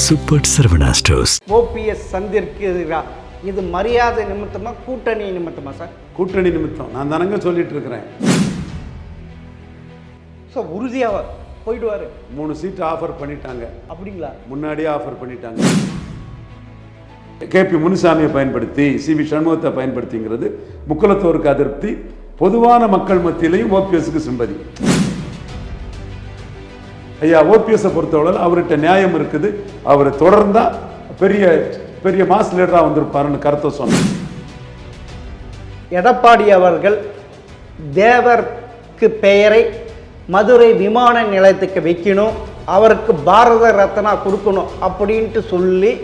Super Saravana stores. OPS சந்திருக்கிறா, இது மரியாதை நிமித்தமா கூட்டணி நிமித்தமா சார்? கூட்டணி நிமித்தம் நான் தானங்க சொல்லிட்டு இருக்கிறேன். ஸோ உறுதியாக போயிடுவார். 3 சீட்டு ஆஃபர் பண்ணிட்டாங்க. அப்படிங்களா? முன்னாடியே ஆஃபர் பண்ணிட்டாங்க. கேபி முனுசாமியை பயன்படுத்தி சிவி சண்முகத்தை பயன்படுத்திங்கிறது முக்குலத்தோருக்கு அதிருப்தி, பொதுவான மக்கள் மத்தியிலையும் ஓபிஎஸ்க்கு சிம்பதி. ஐயா ஓபிஎஸ்ஸை பொறுத்தவரை அவர்கிட்ட நியாயம் இருக்குது, அவர் தொடர்ந்தா பெரிய பெரிய மாஸ் லீடராக வந்திருப்பாருன்னு கருத்தை சொன்னார். எடப்பாடி அவர்கள் தேவருக்கு பெயரை மதுரை விமான நிலையத்துக்கு வைக்கணும், அவருக்கு பாரத ரத்னா கொடுக்கணும் அப்படின்ட்டு சொல்லி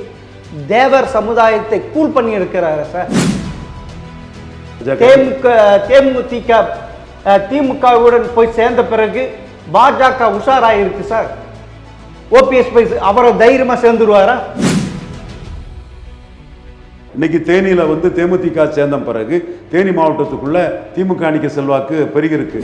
தேவர் சமுதாயத்தை கூல் பண்ணி இருக்கிறாரு சார். திமுகவுடன் போய் சேர்ந்த பிறகு பாஜக உஷாராயிருக்கு சார். ஓபிஎஸ் போய் அவரை தைரியமா சேர்ந்துருவாரா? இன்னைக்கு தேனியில தேமுதிக சேர்ந்த பிறகு தேனி மாவட்டத்துக்குள்ள திமுக அணிக்க செல்வாக்கு பெருகிருக்கு.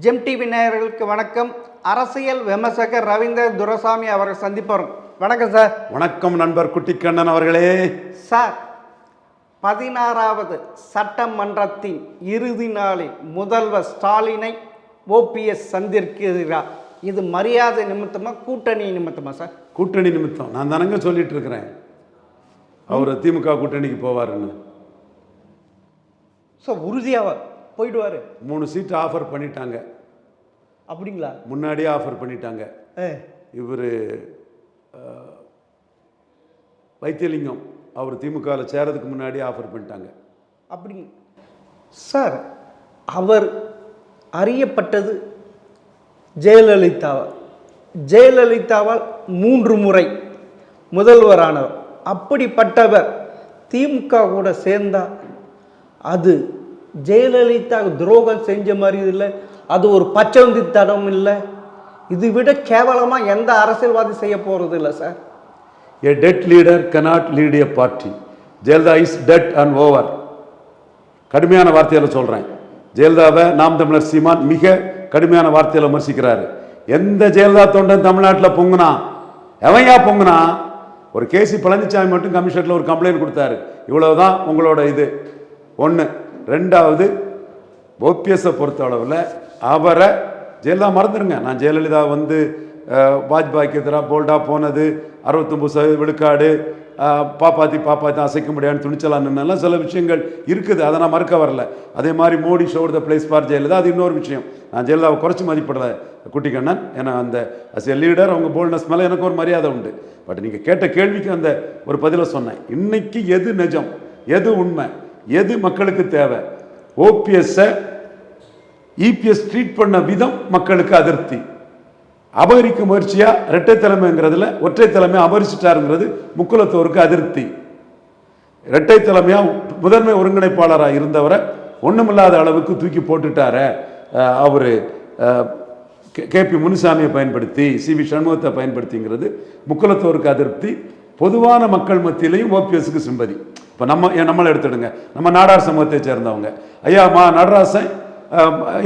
ஜெம் டிவி நேயர்களுக்கு வணக்கம். அரசியல் விமர்சகர் ரவீந்தர் துரைசாமி அவர்கள் சந்திப்போம். வணக்கம் சார். வணக்கம் நண்பர் குட்டிக்கண்ணன் அவர்களே. சார், 16வது சட்டமன்றத்தின் இறுதி நாளில் முதல்வர் ஸ்டாலினை ஓபிஎஸ் சந்திருக்கிறார். இது மரியாதை நிமித்தமா கூட்டணி நிமித்தமா சார்? கூட்டணி நிமித்தம் நான் தானங்க சொல்லிட்டு இருக்கிறேன். அவர் திமுக கூட்டணிக்கு போவாருன்னு. ஸோ உறுதியாக போயிடுவார். 3 சீட்டு ஆஃபர் பண்ணிட்டாங்க. அப்படிங்களா? முன்னாடியே ஆஃபர் பண்ணிட்டாங்க. இவர் வைத்தியலிங்கம் அவர் திமுகவில் சேரதுக்கு முன்னாடியே ஆஃபர் பண்ணிட்டாங்க. அப்படி சார், அவர் அறியப்பட்டது ஜெயலலிதாவால். ஜெயலலிதாவால் 3 முறை முதல்வரானவர். அப்படிப்பட்டவர் திமுக கூட சேர்ந்தா அது ஜெயலலிதா துரோகம் செஞ்ச மாதிரி இல்லை, அது ஒரு பச்சவந்தித்தனம் இல்லை. இது விட கேவலமாக எந்த அரசியல்வாதி செய்ய போகிறது இல்லை sir. A dead leader cannot lead a party. Jayalalithaa is dead and over. கடுமையான வார்த்தையில் சொல்கிறேன். ஜெயலலிதாவை நாம் தமிழர் சீமான் மிக கடுமையான வார்த்தையில் விமர்சிக்கிறாரு. எந்த ஜெயலலிதா தொண்டன் தமிழ்நாட்டில் பொங்குனா, எவையா பொங்குனா? ஒரு கேசி பழனிசாமி மட்டும் கமிஷனில் ஒரு கம்ப்ளைண்ட் கொடுத்தாரு. இவ்வளவுதான் உங்களோட இது. 1. 2வது ஓபிஎஸ்ஸை பொறுத்த அளவில் அவரை ஜெயலலிதா மறந்துடுங்க. நான் ஜெயலலிதா வாஜ்பாய்க்கு எதிராக போல்டாக போனது, 69% விழுக்காடு, பாப்பாத்தி அசைக்க முடியாதுன்னு துணிச்சலான்னுலாம் சில விஷயங்கள் இருக்குது, அதை நான் மறுக்க வரல. அதே மாதிரி Modi showed the place for Jayalalithaa, அது இன்னொரு விஷயம். நான் ஜெயலலிதாவை குறைச்சி மதிப்பிடலை குட்டிக்கண்ணன். ஏன்னா அந்த அஸ் எ லீடர் அவங்க போல்ட்னஸ் மேலே எனக்கு ஒரு மரியாதை உண்டு. பட் நீங்கள் கேட்ட கேள்விக்கு அந்த ஒரு பதிலை சொன்னேன். இன்னைக்கு எது நிஜம், எது உண்மை, எது மக்களுக்கு தேவை? ஓபிஎஸ்ஸை இபிஎஸ் ட்ரீட் பண்ண விதம் மக்களுக்கு அதிருப்தி. அபகரிக்க முயற்சியா இரட்டை தலைமைங்கிறதுல ஒற்றை தலைமை அபகரிச்சிட்டாருங்கிறது முக்குலத்தோருக்கு அதிருப்தி. இரட்டை தலைமையா முதன்மை ஒருங்கிணைப்பாளராக இருந்தவரை ஒண்ணுமில்லாத அளவுக்கு தூக்கி போட்டுட்டார அவரு கேபி முனுசாமியை பயன்படுத்தி சிவி சண்முகத்தை பயன்படுத்திங்கிறது முக்குலத்தோருக்கு அதிருப்தி, பொதுவான மக்கள் மத்தியிலையும் ஓபிஎஸ்க்கு சிம்பதி. இப்போ நம்மளை எடுத்துடுங்க, நம்ம நாடார் சமூகத்தை சேர்ந்தவங்க. ஐயா நடராசன்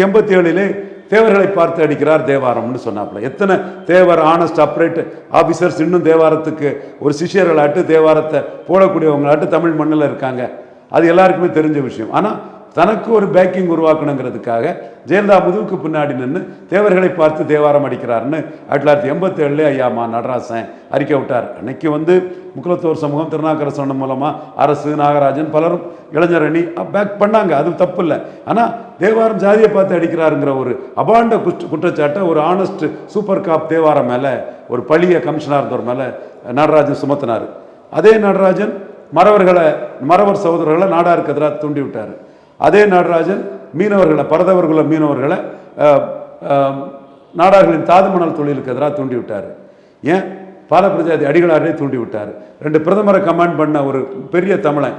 87 தேவர்களை பார்த்து அடிக்கிறார் தேவாரம்னு சொன்னாப்புல. எத்தனை தேவர் ஆனஸ்ட் அப்ரேட் ஆஃபீஸர்ஸ் இன்னும் தேவாரத்துக்கு ஒரு சிஷியர்களாட்டு தேவாரத்தை போடக்கூடியவங்களாட்டு தமிழ் மண்ணில் இருக்காங்க. அது எல்லாருக்குமே தெரிஞ்ச விஷயம். ஆனால் தனக்கு ஒரு பேக்கிங் உருவாக்கணுங்கிறதுக்காக ஜெயலலிதா முதுகுக்கு பின்னாடி நின்று தேவர்களை பார்த்து தேவாரம் அடிக்கிறாருன்னு 1987 ஐயா நடராசன் அறிக்கை விட்டார். அன்னைக்கு முக்குலத்தோர் சமூகம் திருநாக்கர சொன்ன மூலமாக அரசு நாகராஜன் பலரும் இளைஞரணி பேக் பண்ணாங்க, அது தப்பு இல்லை. ஆனால் தேவாரம் ஜாதியை பார்த்து அடிக்கிறாருங்கிற ஒரு அபாண்ட குற்றச்சாட்டை ஒரு ஆனஸ்ட் சூப்பர் காப் தேவாரம் மேலே ஒரு பழிய கமிஷனாக இருந்தவர் மேலே நடராஜன் சுமத்தினார். அதே நடராஜன் மறவர் சகோதரர்களை நாடாருக்கு எதிராக தூண்டி விட்டார். அதே நடராஜன் மீனவர்களை, பரதவர்குல மீனவர்களை நாடார்களின் தாதுமணல் தொழிலுக்கு எதிராக தூண்டி விட்டார். ஏன் பால பிரஜாதி அடிகளாரே தூண்டி விட்டார். 2 பிரதமரை கமாண்ட் பண்ண ஒரு பெரிய தமிழன்,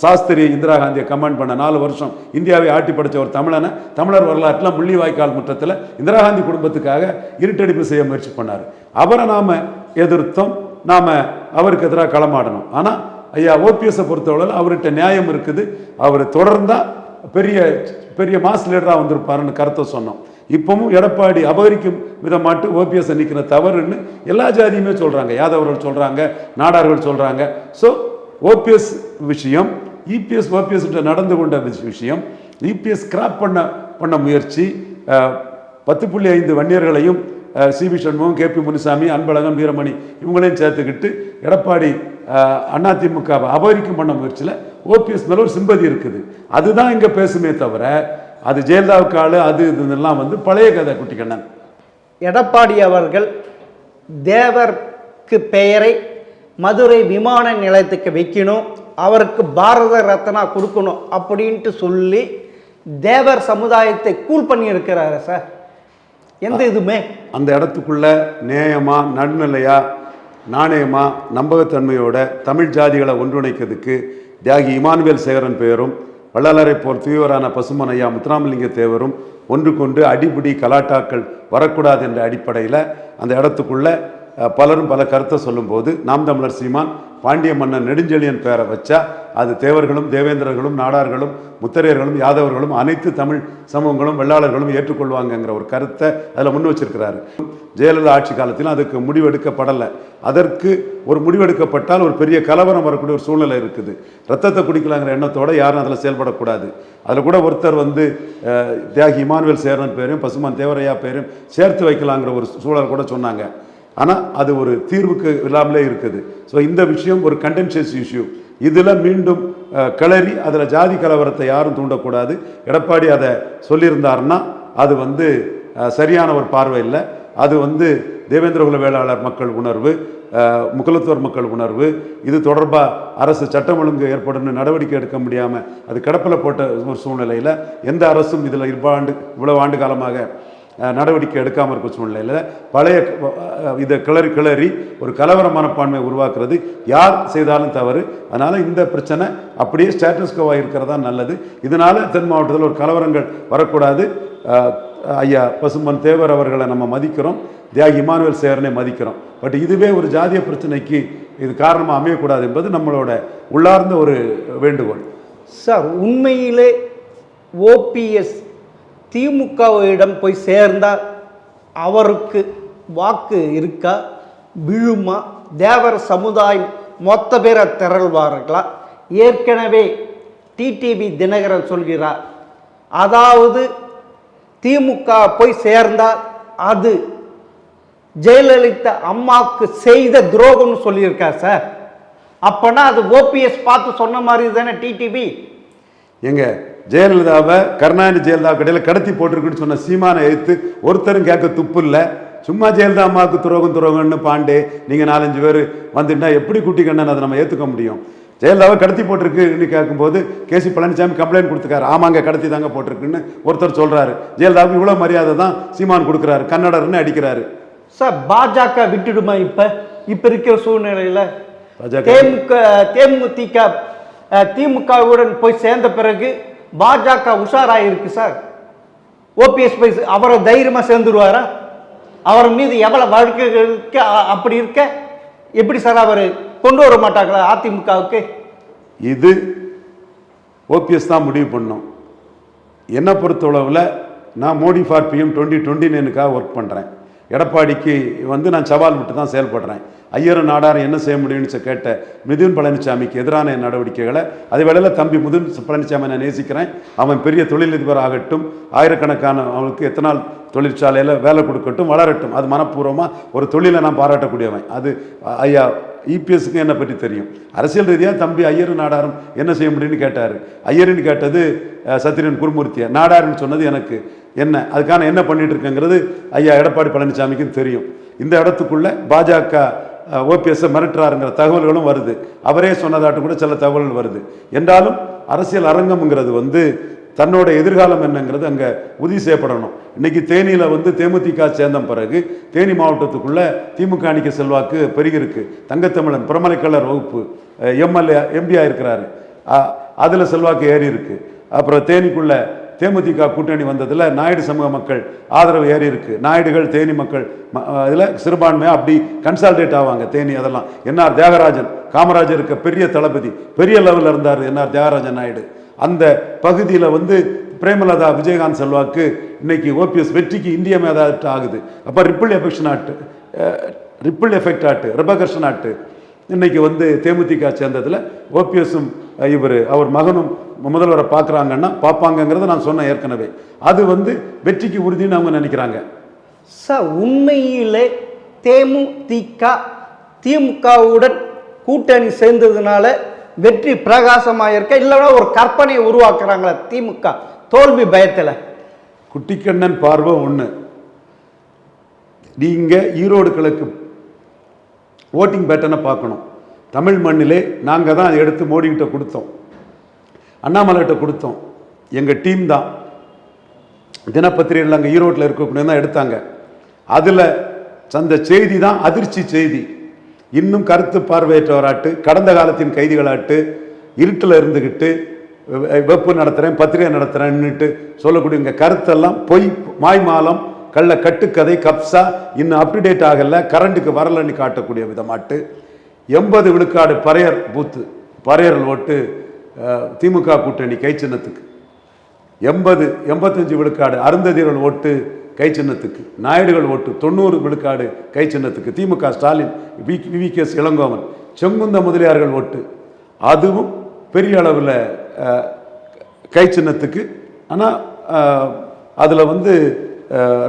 சாஸ்திரி இந்திரா காந்தியை கமாண்ட் பண்ண 4 வருஷம் இந்தியாவை ஆட்டி படைச்ச ஒரு தமிழனை தமிழர் வரலாற்றில் முள்ளிவாய்க்கால் முற்றத்தில் இந்திரா காந்தி குடும்பத்துக்காக இருட்டடிப்பு செய்ய முயற்சி பண்ணார். அவரை நாம் எதிர்த்தோம், நாம் அவருக்கு எதிராக களமாடணும். ஆனால் ஐயா ஓபிஎஸை பொறுத்தவரை அவர்கிட்ட நியாயம் இருக்குது. அவர் தொடர்ந்தால் பெரிய பெரிய மாஸ் லீடராக வந்திருப்பாருன்னு கருத்தை சொன்னோம். இப்பவும் எடப்பாடி அபகரிக்கும் விதமாட்டு ஓபிஎஸ் நிற்கிற தவறுன்னு எல்லா ஜாதியுமே சொல்கிறாங்க. யாதவர்கள் சொல்கிறாங்க, நாடார்கள் சொல்கிறாங்க. ஸோ ஓபிஎஸ் விஷயம், இபிஎஸ் ஓபிஎஸ் நடந்து கொண்ட விஷயம், இபிஎஸ் கிராப் பண்ண முயற்சி, 10.5 வன்னியர்களையும் சிவி சண்முகம், கேபி முனுசாமி, அன்பழகன், வீரமணி இவங்களையும் சேர்த்துக்கிட்டு எடப்பாடி அதிமுக அபகரிக்கும் பண்ண முயற்சியில் ஓபிஎஸ் மேல ஒரு சிம்பதி இருக்குது. அதுதான் இங்கே பேசுமே தவிர அது ஜெயலலிதாவுக்கு ஆளு அது இதெல்லாம் வந்து பழைய கதை. குட்டிக்கண்ணன், எடப்பாடி அவர்கள் தேவருக்கு பெயரை மதுரை விமான நிலையத்துக்கு வைக்கணும், அவருக்கு பாரத ரத்னா கொடுக்கணும் அப்படின்ட்டு சொல்லி தேவர் சமுதாயத்தை கூல் பண்ணி இருக்கிறாரு சார். எந்த இதுமே அந்த இடத்துக்குள்ள நேயமா, நடுநிலையா, நாணயமா, நம்பகத்தன்மையோட தமிழ் ஜாதிகளை ஒன்றிணைக்கிறதுக்கு தியாகி இமானுவேல் சேகரன் பெயரும் வள்ளலாரை போர் தூயவரான பசுமன் ஐயா முத்துராமலிங்க தேவரும் ஒன்றுக்கொண்டு அடிபிடி கலாட்டாக்கள் வரக்கூடாது என்ற அடிப்படையில் அந்த இடத்துக்குள்ள பலரும் பல கருத்தை சொல்லும்போது நாம் தமிழர் சீமான் பாண்டிய மன்னன் நெடுஞ்செழியன் பேரை வச்சா அது தேவர்களும், தேவேந்திரர்களும், நாடார்களும், முத்தரையர்களும், யாதவர்களும், அனைத்து தமிழ் சமூகங்களும், வெள்ளாளர்களும் ஏற்றுக்கொள்வாங்கங்கிற ஒரு கருத்தை அதில் முன் வச்சிருக்கிறாரு. ஜெயலலிதா ஆட்சி காலத்தில் அதுக்கு முடிவெடுக்கப்படலை. அதற்கு ஒரு முடிவெடுக்கப்பட்டால் ஒரு பெரிய கலவரம் வரக்கூடிய ஒரு சூழ்நிலை இருக்குது. ரத்தத்தை குடிக்கலாங்கிற எண்ணத்தோடு யாரும் அதில் செயல்படக்கூடாது. அதில் கூட ஒருத்தர் வந்து தியாகி இமானுவேல் சேரன் பேரையும் பசுமான் தேவரையா பேரையும் சேர்த்து வைக்கலாங்கிற ஒரு சூழல் கூட சொன்னாங்க. ஆனால் அது ஒரு தீர்வுக்கு இல்லாமலே இருக்குது. ஸோ இந்த விஷயம் ஒரு கண்டென்ஷியஸ் இஷ்யூ. இதில் மீண்டும் கிளறி அதில் ஜாதி கலவரத்தை யாரும் தூண்டக்கூடாது. எடப்பாடி அதை சொல்லியிருந்தாருன்னா அது வந்து சரியான ஒரு பார்வை இல்லை. அது வந்து தேவேந்திரகுல வேளாளர் மக்கள் உணர்வு, முகலத்தோர் மக்கள் உணர்வு, இது தொடர்பாக அரசு சட்டம் ஒழுங்கு ஏற்படும் நடவடிக்கை எடுக்க முடியாமல் அது கிடப்பில் போட்ட ஒரு சூழ்நிலையில் எந்த அரசும் இதில் இவ்வளவு ஆண்டு காலமாக நடவடிக்கை எடுக்காமல் இருக்க சூழ்நிலையில் பழைய இதை கிளறி ஒரு கலவர மனப்பான்மையை உருவாக்குறது யார் செய்தாலும் தவறு. அதனால் இந்த பிரச்சனை அப்படியே ஸ்டேட்டஸ்கோவாக இருக்கிறதா நல்லது. இதனால் தென் மாவட்டத்தில் ஒரு கலவரங்கள் வரக்கூடாது. ஐயா பசுமன் தேவர் அவர்களை நம்ம மதிக்கிறோம், தியாகி இமானுவேல் சேகரனை மதிக்கிறோம். பட் இதுவே ஒரு ஜாதிய பிரச்சனைக்கு இது காரணமாக அமையக்கூடாது என்பது நம்மளோட உள்ளார்ந்த ஒரு வேண்டுகோள். சார், உண்மையிலே ஓபிஎஸ் திமுகவிடம் போய் சேர்ந்தால் அவருக்கு வாக்கு இருக்கா, விழுமா, தேவர் சமுதாயம் மொத்த பேரை திரள்வார்களா? ஏற்கனவே டிடிவி தினகரன் சொல்கிறார், அதாவது திமுக போய் சேர்ந்தால் அது ஜெயலலிதா அம்மாவுக்கு செய்த துரோகம்னு சொல்லியிருக்கார் சார். அப்போனா அது ஓபிஎஸ் பார்த்து சொன்ன மாதிரி தானே டிடிவி. எங்க ஜெயலலிதாவை கருணாநிதி ஜெயலலிதா கடையில் கடத்தி போட்டிருக்குன்னு சொன்ன சீமானை எடுத்து ஒருத்தரும் கேட்க துப்பு இல்லை. சும்மா ஜெயலலிதா அம்மாவுக்கு துரோகம்னு பாண்டே நீங்கள் 4-5 பேர் வந்துட்டா எப்படி குட்டிக்கண்ணன் அதை நம்ம ஏற்றுக்க முடியும்? ஜெயலலிதாவை கடத்தி போட்டிருக்குன்னு கேட்கும்போது கேசி பழனிசாமி கம்ப்ளைண்ட் கொடுத்துருக்காரு. ஆமாங்க கடத்தி தாங்க போட்டிருக்குன்னு ஒருத்தர் சொல்கிறாரு. ஜெயலலிதாவுக்கு இவ்வளோ மரியாதை தான் சீமான் கொடுக்குறாரு, கன்னடர்னு அடிக்கிறாரு. சார், பாஜக விட்டுடுமா இப்போ இருக்கிற சூழ்நிலையில்? தேமுதிக திமுகவுடன் போய் சேர்ந்த பிறகு பாஜக உஷாராயிருக்கு சார். ஓபிஎஸ் போய் அவரை தைரியமாக சேர்ந்துருவாரா? அவர் மீது எவ்வளவு வழக்குகள் இருக்க, அப்படி இருக்க எப்படி சார் அவர் கொண்டு வர மாட்டாங்களா அதிமுகவுக்கு? இது ஓபிஎஸ் தான் முடிவு பண்ணும். என்னை பொறுத்தளவில் நான் மோடி ஃபார் பிஎம் 2029க்காக ஒர்க் பண்ணுறேன். எடப்பாடிக்கு வந்து நான் சவால் விட்டு தான் செயல்படுறேன். ஐயரும் நாடாரும் என்ன செய்ய முடியும்னு கேட்ட மிதுன் பழனிசாமிக்கு எதிரான நடவடிக்கைகளை அதே வேளையில் தம்பி மிதுன் பழனிசாமி நான் நேசிக்கிறேன். அவன் பெரிய தொழிலதிபர் ஆகட்டும், ஆயிரக்கணக்கான அவனுக்கு எத்தனால் தொழிற்சாலையில் வேலை கொடுக்கட்டும், வளரட்டும். அது மனப்பூர்வமாக ஒரு தொழிலை நான் பாராட்டக்கூடியவன். அது ஐயா இபிஎஸ்க்கு என்னை பற்றி தெரியும். அரசியல் ரீதியாக தம்பி ஐயரும் நாடாரும் என்ன செய்ய முடியும்னு கேட்டார். ஐயருன்னு கேட்டது சத்திரியன் குருமூர்த்தியை, நாடாருன்னு சொன்னது எனக்கு என்ன, அதுக்கான என்ன பண்ணிட்டு இருக்கேங்கிறது ஐயா எடப்பாடி பழனிசாமிக்கும் தெரியும். இந்த இடத்துக்குள்ள பாஜக ஓபிஎஸ் மிரட்டுறாருங்கிற தகவல்களும் வருது. அவரே சொன்னதாட்டு கூட சில தகவல்கள் வருது. என்றாலும் அரசியல் அரங்கம்ங்கிறது வந்து தன்னோட எதிர்காலம் என்னங்கிறது அங்கே உறுதி செய்யப்படணும். இன்னைக்கு தேனியில் வந்து தேமுதிக சேர்ந்த பிறகு தேனி மாவட்டத்துக்குள்ள திமுக அணிக்க செல்வாக்கு பெருகிருக்கு. தங்கத்தமிழன் பிரமலைக்கல்லர் வகுப்பு எம்எல்ஏ எம்பியாக இருக்கிறாரு, அதில் செல்வாக்கு ஏறி இருக்கு. அப்புறம் தேனிக்குள்ள தேமுதிக கூட்டணி வந்ததில் நாயுடு சமூக மக்கள் ஆதரவு ஏறி இருக்கு. நாயுடுகள் தேனி மக்கள் இதில் சிறுபான்மையாக அப்படி கன்சால்டேட் ஆவாங்க. தேனி அதெல்லாம் என்ஆர் தியாகராஜன், காமராஜருக்கு பெரிய தளபதி, பெரிய லெவலில் இருந்தார் என்ஆர் தியாகராஜன் நாயுடு. அந்த பகுதியில் வந்து பிரேமலதா விஜயகாந்த் செல்வாக்கு இன்னைக்கு ஓபிஎஸ் வெற்றிக்கு இந்திய மேதாட்டு ஆகுது. அப்போ ரிப்பிள் எஃபெக்ட் ஆட்டு ரிபகர்ஷன் ஆட்டு இன்னைக்கு வந்து தேமுதிக சேர்ந்ததில் ஓபிஎஸும் அவர் மகனும் முதல்வரை பார்க்குறாங்கன்னா பார்ப்பாங்கங்கிறத நான் சொன்னேன் ஏற்கனவே. அது வந்து வெற்றிக்கு உறுதின்னு அவங்க நினைக்கிறாங்க. சார், உண்மையிலே தேமுதிக திமுகவுடன் கூட்டணி சேர்ந்ததுனால வெற்றி பிரகாசமாக இருக்க, இல்லைன்னா ஒரு கற்பனையை உருவாக்குறாங்களா திமுக தோல்வி பயத்தில்? குட்டிக்கண்ணன் பார்வை ஒன்று. நீங்கள் ஈரோடு கிழக்கு ஓட்டிங் பேட்டர்னை பார்க்கணும். தமிழ் மண்ணிலே நாங்கள் தான் அதை எடுத்து மோடிக்கிட்ட கொடுத்தோம், அண்ணாமலைகிட்ட கொடுத்தோம். எங்கள் டீம் தான் தினப்பத்திரிகைகள் அங்கே ஈரோட்டில் இருக்கக்கூடிய தான் எடுத்தாங்க. அதில் அந்த செய்தி தான் அதிர்ச்சி செய்தி. இன்னும் கருத்து பார்வையற்றவராட்டு, கடந்த காலத்தின் கைதிகளாட்டு, இருட்டில் இருந்துக்கிட்டு வெப்பு நடத்துகிறேன் பத்திரிகை நடத்துகிறேன்னுட்டு சொல்லக்கூடிய இங்கே கருத்தெல்லாம் பொய், மாய்மாலம், கள்ள கட்டுக்கதை, கப்சா, இன்னும் அப்டேட் ஆகலை, கரண்ட்டுக்கு வரலன்னு காட்டக்கூடிய விதமாட்டு 80 விழுக்காடு பறையர் பூத்து, பறையர்கள் ஓட்டு திமுக கூட்டணி கை சின்னத்துக்கு, 85 விழுக்காடு அருந்ததியர்கள் ஓட்டு கை சின்னத்துக்கு, நாயுடுகள் ஓட்டு 90 விழுக்காடு கை சின்னத்துக்கு, திமுக ஸ்டாலின், விவிகேஎஸ் இளங்கோவன், செங்குந்த முதலியார்கள் ஓட்டு அதுவும் பெரிய அளவில் கை சின்னத்துக்கு. ஆனால் அதில் வந்து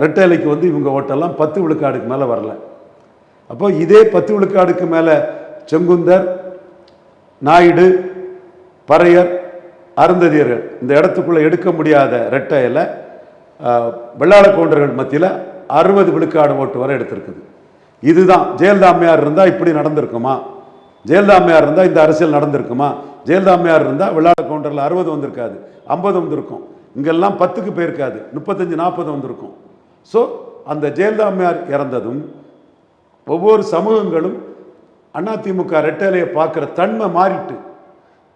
ரெட்டைலைக்கு வந்து இவங்க ஓட்டெல்லாம் 10 விழுக்காடுக்கு மேலே வரல. அப்போ இதே 10 விழுக்காடுக்கு மேலே செங்குந்தர், நாயுடு, பறையர், அருந்ததியர்கள் இந்த இடத்துக்குள்ளே எடுக்க முடியாத ரெட்டையில் வெள்ளாள கவுண்டர்கள் மத்தியில் 60 விழுக்காடு ஓட்டு வரை எடுத்திருக்குது. இதுதான் ஜெயலலிதா அம்மையார் இருந்தால் இப்படி நடந்திருக்குமா? ஜெயலலிதா அம்மையார் இருந்தால் இந்த அரசியல் நடந்திருக்குமா? ஜெயலலிதா அம்மையார் இருந்தால் வெள்ளாள கவுண்டரில் 60 வந்திருக்காது, 50 வந்திருக்கும். இங்கெல்லாம் 10க்கு போயிருக்காது, 35-40 வந்திருக்கும். ஸோ அந்த ஜெயலலிதா அம்மையார் இறந்ததும் ஒவ்வொரு சமூகங்களும் அதிமுக ரெட்டலையை பார்க்குற தன்மை மாறிட்டு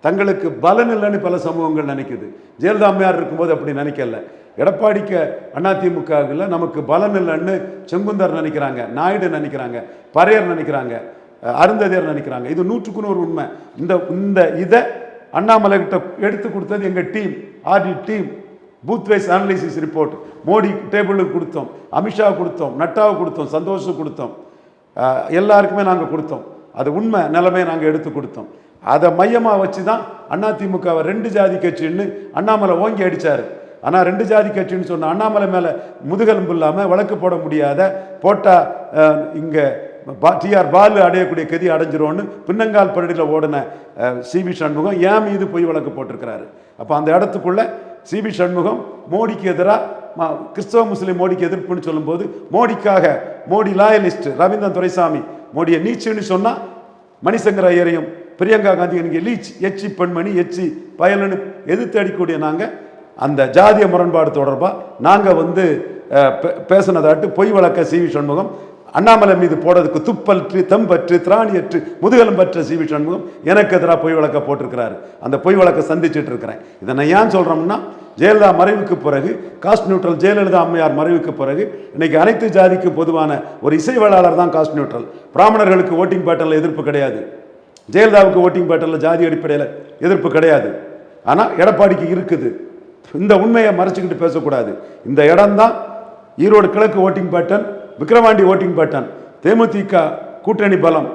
தங்களுக்கு பலன் இல்லைன்னு பல சமூகங்கள் நினைக்குது. ஜெயலலிதா அம்மையார் இருக்கும்போது அப்படி நினைக்கல. எடப்பாடிக்கு அதிமுகவில் நமக்கு பலன் இல்லைன்னு செங்குந்தர் நினைக்கிறாங்க, நாயுடு நினைக்கிறாங்க, பறையர் நினைக்கிறாங்க, அருந்ததியர் நினைக்கிறாங்க. இது 100க்கு 100 உண்மை. இந்த இதை அண்ணாமலை கிட்ட எடுத்து கொடுத்தது எங்கள் team, RT team. Booth wise analysis report Modi டேபிளுக்கு கொடுத்தோம், அமித்ஷா கொடுத்தோம், நட்டாவை கொடுத்தோம், சந்தோஷம் கொடுத்தோம், எல்லாருக்குமே நாங்கள் கொடுத்தோம். அது உண்மை நிலைமையை நாங்கள் எடுத்து கொடுத்தோம். அதை மையமாக வச்சு தான் அதிமுகவை 2 ஜாதி கட்சின்னு அண்ணாமலை ஓங்கி அடித்தார். ஆனால் 2 ஜாதி கட்சின்னு சொன்ன அண்ணாமலை மேலே முதுகெலும்பு இல்லாமல் வழக்கு போட முடியாத, போட்டால் இங்கே டிஆர் பாலு அடையக்கூடிய கதி அடைஞ்சிரும்னு பின்னங்கால் பரடியில் ஓடின சிவி சண்முகம் ஏன் மீது பொய் வழக்கு போட்டிருக்கிறாரு. அப்போ அந்த இடத்துக்குள்ள சிவி சண்முகம் மோடிக்கு எதிராக கிறிஸ்தவ முஸ்லீம் மோடிக்கு எதிர்ப்புன்னு சொல்லும்போது மோடிக்காக, மோடி லாயலிஸ்ட் ரவீந்திரன் துரைசாமி மோடியை நீச்சுன்னு சொன்னால் மணிசங்கர் ஐயரையும் பிரியங்கா காந்தி எனக்கு லீச், எச்சி பெண்மணி, எச்சி பயலனு எதிர்த்து அடிக்கூடிய நாங்கள் அந்த ஜாதிய முரண்பாடு தொடர்பாக நாங்கள் வந்து பேசினதாட்டு பொய் வழக்க சிவி சண்முகம் அண்ணாமலை மீது போடுறதுக்கு துப்பற்று, தம்பற்று, திராணியற்று, முதுகலம் பற்ற சிவி சண்முகம் எனக்கு எதிராக பொய் வழக்க போட்டிருக்கிறாரு. அந்த பொய் வழக்கை சந்திச்சுட்டு இருக்கிறேன். இதை நான் ஏன் சொல்கிறோம்னா, ஜெயலலிதா மறைவுக்கு பிறகு, காஸ்ட் நியூட்ரல் ஜெயலலிதா அம்மையார் மறைவுக்கு பிறகு இன்னைக்கு அனைத்து ஜாதிக்கு பொதுவான ஒரு இசைவேளாளர் தான் காஸ்ட் நியூட்ரல். பிராமணர்களுக்கு ஓட்டிங் பேட்டர்னில் எதிர்ப்பு கிடையாது, ஜெயலலிதாவுக்கு ஓட்டிங் பேட்டர்னில் ஜாதி அடிப்படையில் எதிர்ப்பு கிடையாது. ஆனால் எடப்பாடிக்கு இருக்குது. இந்த உண்மையை மறைச்சிக்கிட்டு பேசக்கூடாது. இந்த இடம்தான் ஈரோடு கிழக்கு voting pattern, Vikravandi voting pattern. DMDK கூட்டணி பலம்,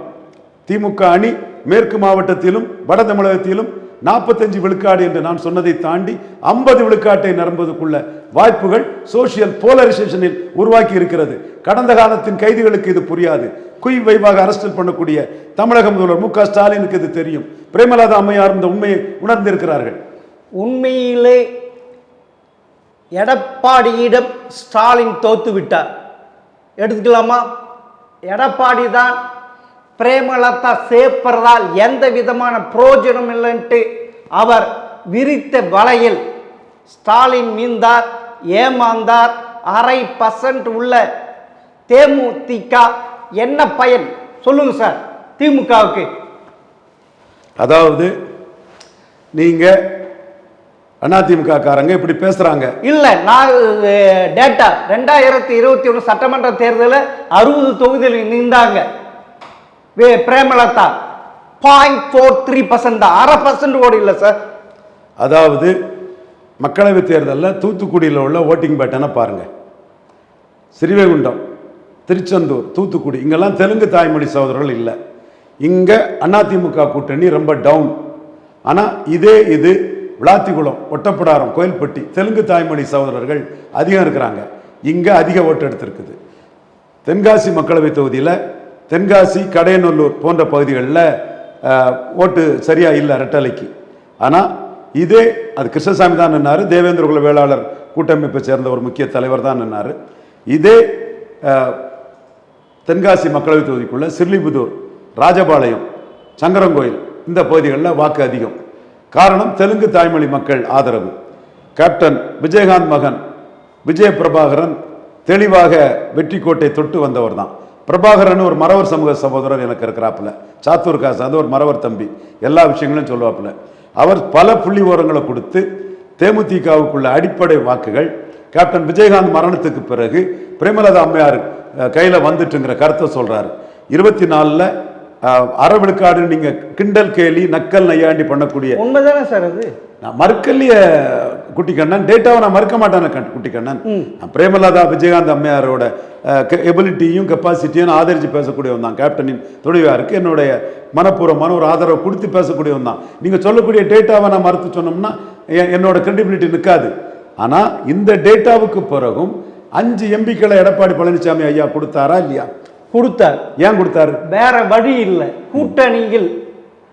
திமுக அணி மேற்கு மாவட்டத்திலும் வட தமிழகத்திலும் 45 விழுக்காடு என்று நான் சொன்னதை தாண்டி 50 விழுக்காட்டை நிரம்புவதற்குள்ள வாய்ப்புகள் சோசியல் போலரைசேஷனில் உருவாக்கி இருக்கிறது. கடந்த காலத்தின் கைதிகளுக்கு இது புரியாது. குய் வைவாக அரஸ்ட் பண்ணக்கூடிய தமிழக முதல்வர் மு.க. ஸ்டாலினுக்கு இது தெரியும். பிரேமலதா அம்மையார் இந்த உண்மையை உணர்ந்திருக்கிறார்கள். உண்மையிலே எடப்பாடியிடம் ஸ்டாலின் தோத்து விட்டார் எடுத்துக்கலாமா? எடப்பாடி தான் பிரேமலதா சேர்ப்பதால் எந்த விதமான பிரயோஜனம் இல்லைன்ட்டு அவர் விரித்த வலையில் ஸ்டாலின் மீந்தார், ஏமாந்தார். 1/2% உள்ள தேமுதிக என்ன பயன் சொல்லுங்க சார் திமுகவுக்கு? அதாவது நீங்க அதிமுக காரங்க இப்படி பேசுறாங்க. இல்ல, நான் டேட்டா 2021 சட்டமன்ற தேர்தலில் 60 தொகுதியில் நின்றாங்க பிரேமலதா. 0.43% தான், 0.5% கூட இல்லை சார். அதாவது மக்களவைத் தேர்தலில் தூத்துக்குடியில் உள்ள ஓட்டிங் பேட்டனை பாருங்க. ஸ்ரீவைகுண்டம், திருச்செந்தூர், தூத்துக்குடி இங்கெல்லாம் தெலுங்கு தாய்மொழி சகோதரர்கள் இல்லை. இங்கே அதிமுக கூட்டணி ரொம்ப டவுன். ஆனால் இது விளாத்திக்குளம், ஒட்டப்பிடாரம், கோயில்பட்டி தெலுங்கு தாய்மொழி சகோதரர்கள் அதிகம் இருக்கிறாங்க. இங்கே அதிக ஓட்டு எடுத்திருக்குது. தென்காசி மக்களவை தொகுதியில் தென்காசி, கடையநல்லூர் போன்ற பகுதிகளில் ஓட்டு சரியாக இல்லை ரெட்டலைக்கு. ஆனால் அது கிருஷ்ணசாமி தான் நின்னார். தேவேந்திர குல வேளாளர் கூட்டமைப்பை சேர்ந்த ஒரு முக்கிய தலைவர் தான் நின்னார். தென்காசி மக்களவை தொகுதிக்குள்ள சிர்லிபுதூர், ராஜபாளையம், சங்கரங்கோயில் இந்த பகுதிகளில் வாக்கு அதிகம். காரணம் தெலுங்கு தாய்மொழி மக்கள் ஆதரவு. கேப்டன் விஜயகாந்த் மகன் விஜய பிரபாகரன் தெளிவாக வெற்றி கோட்டை தொட்டு வந்தவர் தான். பிரபாகரன் ஒரு மறவர் சமூக சகோதரர் எனக்கு இருக்கிறாப்புல. சாத்தூர் காசு, அது ஒரு மறவர் தம்பி, எல்லா விஷயங்களும் சொல்லுவாப்புல. அவர் பல புள்ளி ஓரங்களை கொடுத்து தேமுதிகவுக்குள்ள அடிப்படை வாக்குகள் கேப்டன் விஜயகாந்த் மரணத்துக்கு பிறகு பிரேமலதா அம்மையார் கையில் வந்துட்டுங்கிற கருத்தை சொல்றாரு. 24ல் அறவிழுக்காடு நீங்க கிண்டல் கேலி நக்கல் நையாண்டி பண்ணக்கூடிய உண்மைதானே சார் அது. நான் மறுக்கல்லைய குட்டிக்கண்ணன், டேட்டாவை நான் மறுக்க மாட்டேன் குட்டிக்கண்ணன். நான் பிரேமலதா விஜயகாந்த் அம்மையாரோட எபிலிட்டியும் கெப்பாசிட்டியும் ஆதரித்து பேசக்கூடியவன் தான். கேப்டனின் துணைவியாருக்கு என்னுடைய மனப்பூர்வமான ஒரு ஆதரவை கொடுத்து பேசக்கூடியவன் தான். நீங்கள் சொல்லக்கூடிய டேட்டாவை நான் மறுத்து சொன்னோம்னா என்னோட கிரெடிபிலிட்டி நிற்காது. ஆனால் இந்த டேட்டாவுக்கு பிறகும் 5 எம்பிக்களை எடப்பாடி பழனிசாமி ஐயா கொடுத்தாரா இல்லையா? கொடுத்தார். ஏன் கொடுத்தாரு? வேற வழி இல்லை. கூட்டணியில்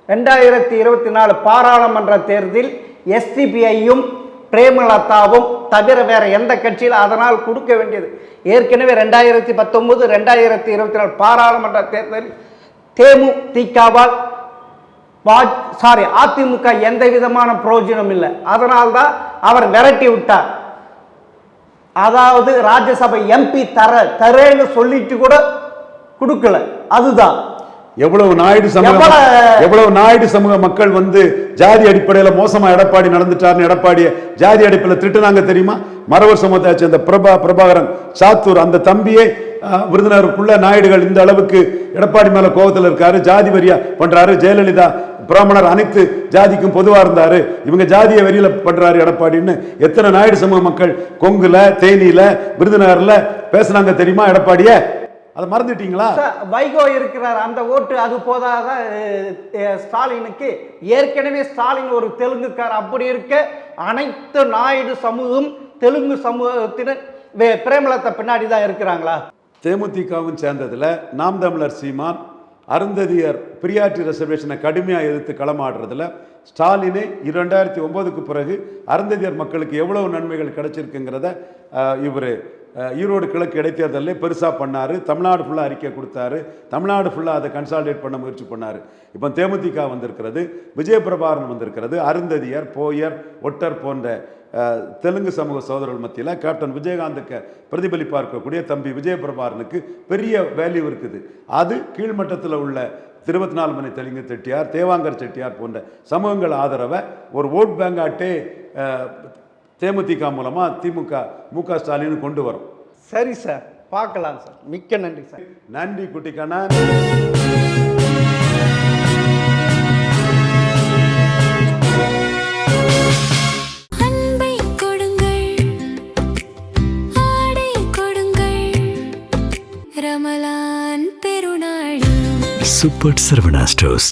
2024 பாராளுமன்ற தேர்தலில் எஸ்டிபிஐயும் பிரேமலதாவும் தவிர வேற எந்த கட்சியில் அதனால் கொடுக்க வேண்டியது. ஏற்கனவே 2019, 2024 பாராளுமன்ற தேர்தலில் தேமுதிகவால் அதிமுக எந்த விதமான பிரயோஜனம் இல்லை. அதனால்தான் அவர் விரட்டி விட்டார். அதாவது ராஜ்யசபை எம்பி தரேன்னு சொல்லிட்டு கூட கொடுக்கல. அதுதான் எவ்வளவு நாயுடு சமூக மக்கள் ஜாதி அடிப்படையில் மோசமா எடப்பாடி நடந்துட்டார்னு எடப்பாடியை ஜாதி அடிப்படையில் திட்டுனாங்க தெரியுமா? மறவர் சமூகத்தை சேர்ந்த பிரபாகரன், சாத்தூர் அந்த தம்பியே விருதுநகருக்குள்ள நாயுடுகள் இந்த அளவுக்கு எடப்பாடி மேல கோபத்தில் இருக்காரு, ஜாதி வரியா பண்றாரு. ஜெயலலிதா பிராமணர் அனைத்து ஜாதிக்கும் பொதுவா இருந்தாரு, இவங்க ஜாதிய வரியில பண்றாரு எடப்பாடின்னு எத்தனை நாயுடு சமூக மக்கள் கொங்குல, தேனியில, விருதுநகர்ல பேசுனாங்க தெரியுமா எடப்பாடிய? அதை மறந்துட்டீங்களா? வைகோ இருக்கிறார், அந்த ஓட்டு அது போதாத ஸ்டாலினுக்கு. ஏற்கனவே ஸ்டாலின் ஒரு தெலுங்குக்கார். அப்படி இருக்க அனைத்து நாயுடு சமூகம் தெலுங்கு சமூகத்தினர் பிரேமலதா பின்னாடி தான் இருக்கிறாங்களா? தேமுதிகவும் சேர்ந்ததுல நாம் தமிழர் சீமான் அருந்ததியர் பிரியாரிட்டி ரிசர்வேஷனை கடுமையாக எதிர்த்து களமாடுறதுல ஸ்டாலினே 2009க்கு பிறகு அருந்ததியர் மக்களுக்கு எவ்வளவு நன்மைகள் கிடைச்சிருக்குங்கிறத இவர் ஈரோடு கிழக்கு இடைத்தேர்தலில் பெருசாக பண்ணார். தமிழ்நாடு ஃபுல்லாக அறிக்கை கொடுத்தாரு. தமிழ்நாடு ஃபுல்லாக அதை கன்சாலிடேட் பண்ண முயற்சி பண்ணார். இப்போ தேமுதிக வந்திருக்கிறது, விஜயபிரபாகரன் வந்திருக்கிறது. அருந்ததியர், போயர், ஒட்டர் போன்ற தெலுங்கு சமூக சகோதரர்கள் மத்தியில் கேப்டன் விஜயகாந்துக்கு பிரதிபலிப்பாக இருக்கக்கூடிய தம்பி விஜயபிரபாகரனுக்கு பெரிய வேல்யூ இருக்குது. அது கீழ்மட்டத்தில் உள்ள 24 மணி தெலுங்கு செட்டியார், தேவாங்கர் செட்டியார் போன்ற சமூகங்கள் ஆதரவை ஒரு ஓட் பேங்காட்டே தேமுதிக மூலமா திமுக மு.க. ஸ்டாலின் கொண்டு வரும். சரி சார், பார்க்கலாம் சார். மிக்க நன்றி சார். நன்றி குட்டிக்கண்ணா. Super Sarvana Stores.